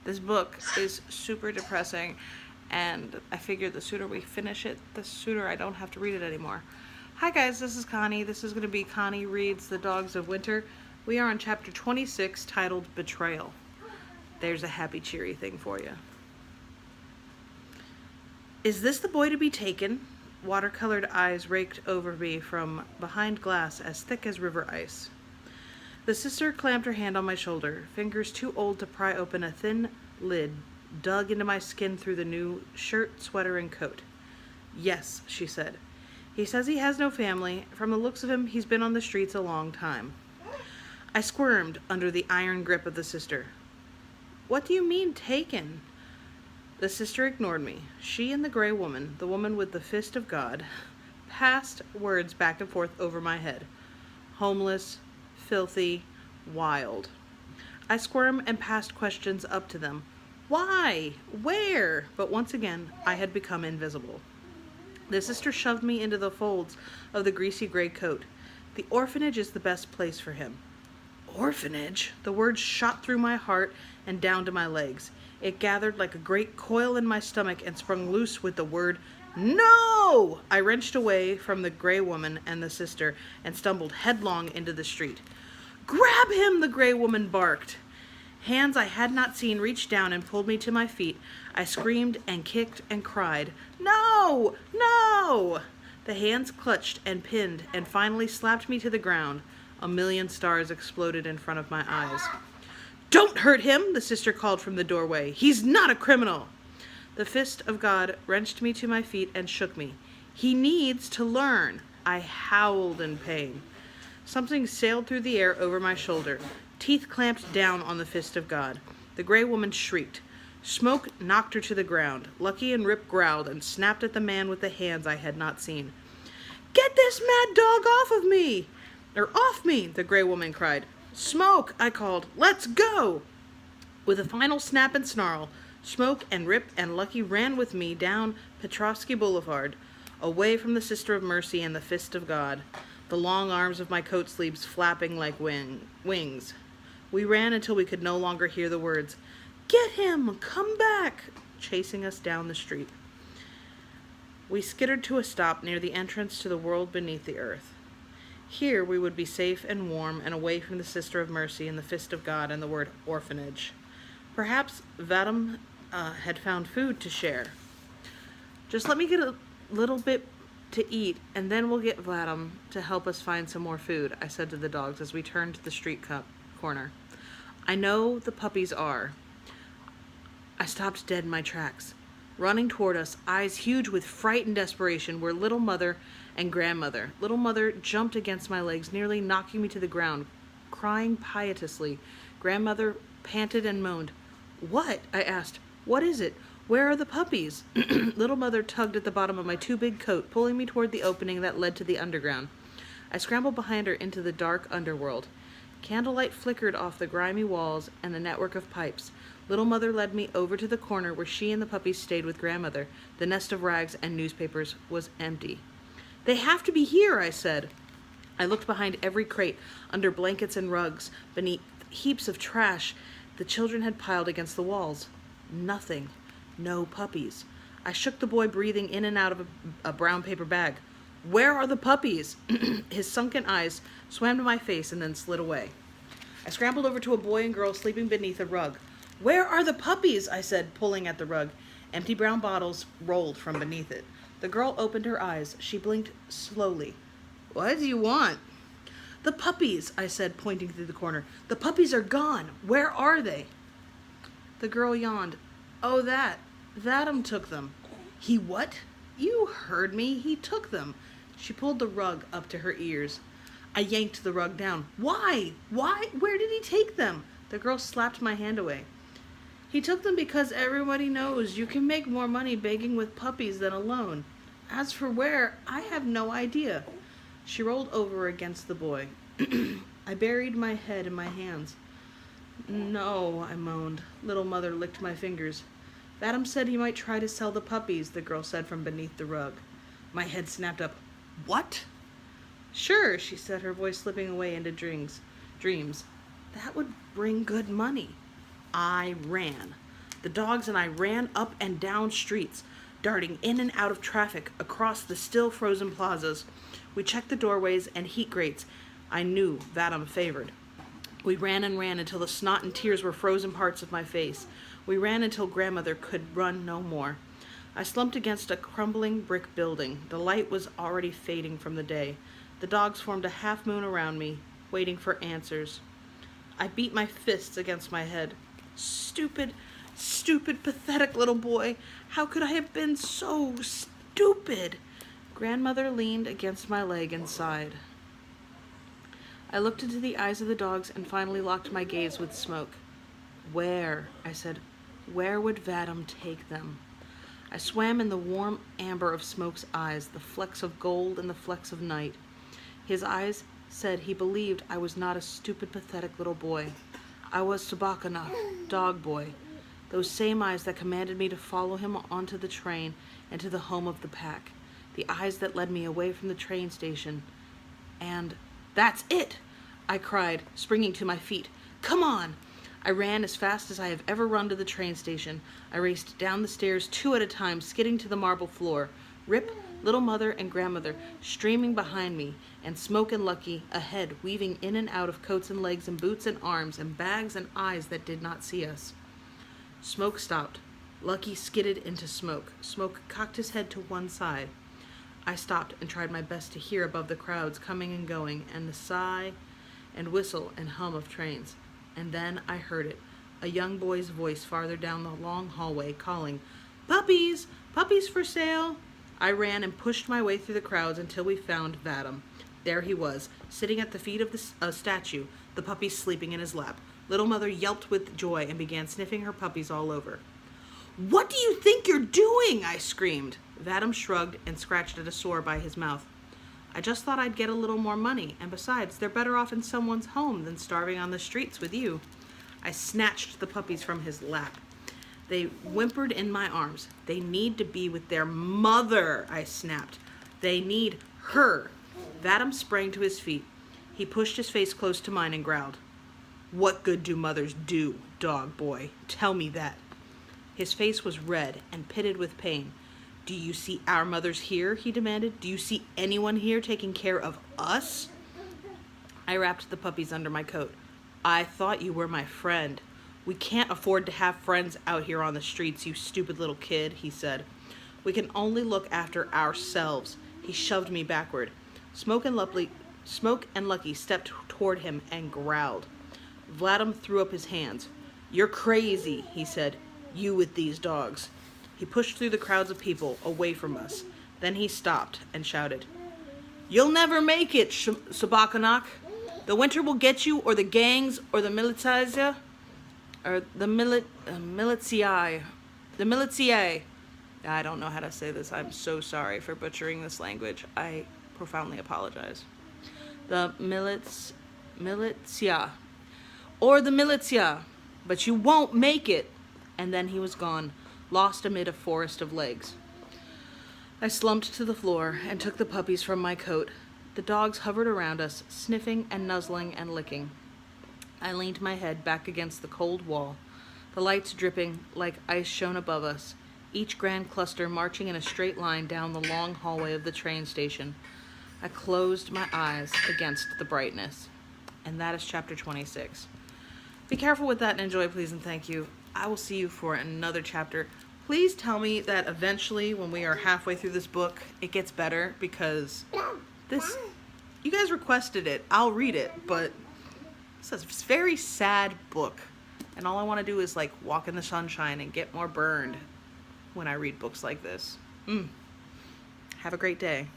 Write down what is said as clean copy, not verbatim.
This book is super depressing, and I figure the sooner we finish it, the sooner I don't have to read it anymore. Hi guys, this is Connie. This is going to be Connie Reads The Dogs of Winter. We are on chapter 26 titled Betrayal. There's a happy, cheery thing for you. Is this the boy to be taken? Watercolored eyes raked over me from behind glass as thick as river ice. The sister clamped her hand on my shoulder, fingers too old to pry open a thin lid dug into my skin through the new shirt, sweater, and coat. Yes, she said. He says he has no family. From the looks of him, he's been on the streets a long time. I squirmed under the iron grip of the sister. What do you mean, taken? The sister ignored me. She and the gray woman, the woman with the fist of God, passed words back and forth over my head. Homeless, filthy, wild. I squirmed and passed questions up to them. Why? Where? But once again, I had become invisible. The sister shoved me into the folds of the greasy gray coat. The orphanage is the best place for him. Orphanage? The word shot through my heart and down to my legs. It gathered like a great coil in my stomach and sprung loose with the word, no! I wrenched away from the gray woman and the sister and stumbled headlong into the street. Grab him, the gray woman barked. Hands I had not seen reached down and pulled me to my feet. I screamed and kicked and cried, no! No! The hands clutched and pinned and finally slapped me to the ground. A million stars exploded in front of my eyes. Don't hurt him, the sister called from the doorway. He's not a criminal. The fist of God wrenched me to my feet and shook me. He needs to learn. I howled in pain. Something sailed through the air over my shoulder. Teeth clamped down on the fist of God. The gray woman shrieked. Smoke knocked her to the ground. Lucky and Rip growled and snapped at the man with the hands I had not seen. Get this mad dog off of me! Or off me, the gray woman cried. Smoke, I called. Let's go! With a final snap and snarl, Smoke and Rip and Lucky ran with me down Petrovsky Boulevard, away from the Sister of Mercy and the Fist of God, the long arms of my coat sleeves flapping like wings. We ran until we could no longer hear the words, Get him! Come back! Chasing us down the street. We skittered to a stop near the entrance to the world beneath the earth. Here we would be safe and warm and away from the Sister of Mercy and the Fist of God and the word orphanage. Perhaps Vadim had found food to share. Just let me get a little bit to eat, and then we'll get Vadim to help us find some more food, I said to the dogs as we turned to the street corner. I know the puppies are. I stopped dead in my tracks. Running toward us, eyes huge with fright and desperation, were Little Mother and Grandmother. Little Mother jumped against my legs, nearly knocking me to the ground, crying piteously. Grandmother panted and moaned. What? I asked. What is it? Where are the puppies? Little Mother tugged at the bottom of my too big coat, pulling me toward the opening that led to the underground. I scrambled behind her into the dark underworld. Candlelight flickered off the grimy walls and the network of pipes. Little Mother led me over to the corner where she and the puppies stayed with Grandmother. The nest of rags and newspapers was empty. They have to be here, I said. I looked behind every crate, under blankets and rugs, beneath heaps of trash the children had piled against the walls. Nothing. No puppies. I shook the boy, breathing in and out of a brown paper bag. Where are the puppies? His sunken eyes swam to my face and then slid away. I scrambled over to a boy and girl sleeping beneath a rug. Where are the puppies? I said, pulling at the rug. Empty brown bottles rolled from beneath it. The girl opened her eyes. She blinked slowly. What do you want? The puppies, I said, pointing through the corner. The puppies are gone. Where are they? The girl yawned. Oh, Vadim took them. He what? You heard me. He took them. She pulled the rug up to her ears. I yanked the rug down. Why? Why? Where did he take them? The girl slapped my hand away. He took them because everybody knows you can make more money begging with puppies than alone. As for where, I have no idea. She rolled over against the boy. I buried my head in my hands. No, I moaned. Little Mother licked my fingers. Vadim said he might try to sell the puppies, the girl said from beneath the rug. My head snapped up. What? Sure, she said, her voice slipping away into dreams. That would bring good money. I ran. The dogs and I ran up and down streets, darting in and out of traffic across the still frozen plazas. We checked the doorways and heat grates I knew Vadim favored. We ran and ran until the snot and tears were frozen parts of my face. We ran until grandmother could run no more. I slumped against a crumbling brick building. The light was already fading from the day. The dogs formed a half moon around me, waiting for answers. I beat my fists against my head. Stupid, stupid, pathetic little boy. How could I have been so stupid? Grandmother leaned against my leg and sighed. I looked into the eyes of the dogs and finally locked my gaze with Smoke. Where, I said, where would Vadim take them? I swam in the warm amber of Smoke's eyes, the flecks of gold and the flecks of night. His eyes said he believed I was not a stupid, pathetic little boy. I was Sabakanak, dog boy. Those same eyes that commanded me to follow him onto the train and to the home of the pack. The eyes that led me away from the train station. And that's it! I cried, springing to my feet. Come on! I ran as fast as I have ever run to the train station. I raced down the stairs 2 at a time, skidding to the marble floor. Rip, little mother, and grandmother streaming behind me, and Smoke and Lucky ahead, weaving in and out of coats and legs and boots and arms and bags and eyes that did not see us. Smoke stopped. Lucky skidded into Smoke. Smoke cocked his head to one side. I stopped and tried my best to hear above the crowds coming and going and the sigh and whistle and hum of trains. And then I heard it, a young boy's voice farther down the long hallway calling, "Puppies! Puppies for sale!" I ran and pushed my way through the crowds until we found Vadim. There he was, sitting at the feet of the statue, the puppies sleeping in his lap. Little mother yelped with joy and began sniffing her puppies all over. "What do you think you're doing?" I screamed. Vadim shrugged and scratched at a sore by his mouth. "I just thought I'd get a little more money, and besides, they're better off in someone's home than starving on the streets with you." I snatched the puppies from his lap. They whimpered in my arms. "They need to be with their mother," I snapped. "They need her." Vadim sprang to his feet. He pushed his face close to mine and growled, "What good do mothers do, dog boy? Tell me that." His face was red and pitted with pain. "Do you see our mothers here?" he demanded. "Do you see anyone here taking care of us?" I wrapped the puppies under my coat. "I thought you were my friend." "We can't afford to have friends out here on the streets, you stupid little kid," he said. "We can only look after ourselves." He shoved me backward. Smoke and Lucky stepped toward him and growled. Vadim threw up his hands. "You're crazy," he said. "You with these dogs." He pushed through the crowds of people, away from us. Then he stopped and shouted, "You'll never make it, Sabakanak. The winter will get you, or the gangs, or the militizia, or the militiae. The militiae." I don't know how to say this. I'm so sorry for butchering this language. I profoundly apologize. "The militia. Or the militia. But you won't make it." And then he was gone, lost amid a forest of legs. I slumped to the floor and took the puppies from my coat. The dogs hovered around us, sniffing and nuzzling and licking. I leaned my head back against the cold wall, the lights dripping like ice shone above us, each grand cluster marching in a straight line down the long hallway of the train station. I closed my eyes against the brightness. And that is chapter 26. Be careful with that and enjoy, please and thank you. I will see you for another chapter. Please tell me that eventually, when we are halfway through this book, it gets better, because you guys requested it. I'll read it, but it's a very sad book. And all I want to do is like walk in the sunshine and get more burned when I read books like this. Have a great day.